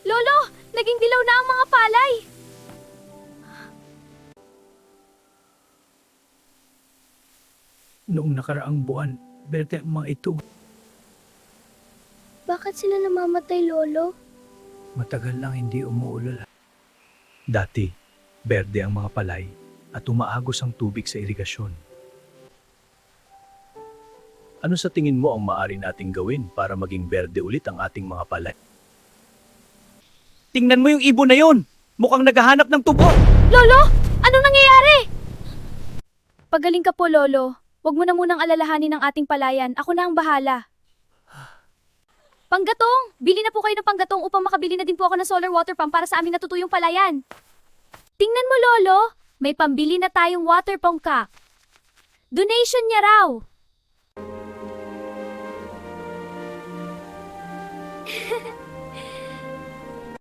Lolo, naging dilaw na ang mga palay. Noong nakaraang buwan, berte ang mga ito. Bakit sila namamatay, Lolo? Matagal nang hindi umuulan. Dati, berde ang mga palay at umaagos ang tubig sa irigasyon. Ano sa tingin mo ang maaari nating gawin para maging berde ulit ang ating mga palay? Tingnan mo yung ibon na yon! Mukhang naghahanap ng tubo! Lolo, anong nangyayari? Pagaling ka po, Lolo. Huwag mo na munang alalahanin ang ating palayan. Ako na ang bahala. Panggatong! Bili na po kayo ng panggatong upang makabili na din po ako ng solar water pump para sa aming natutuyong palayan. Tingnan mo, Lolo. May pambili na tayong water pump ka. Donation niya raw.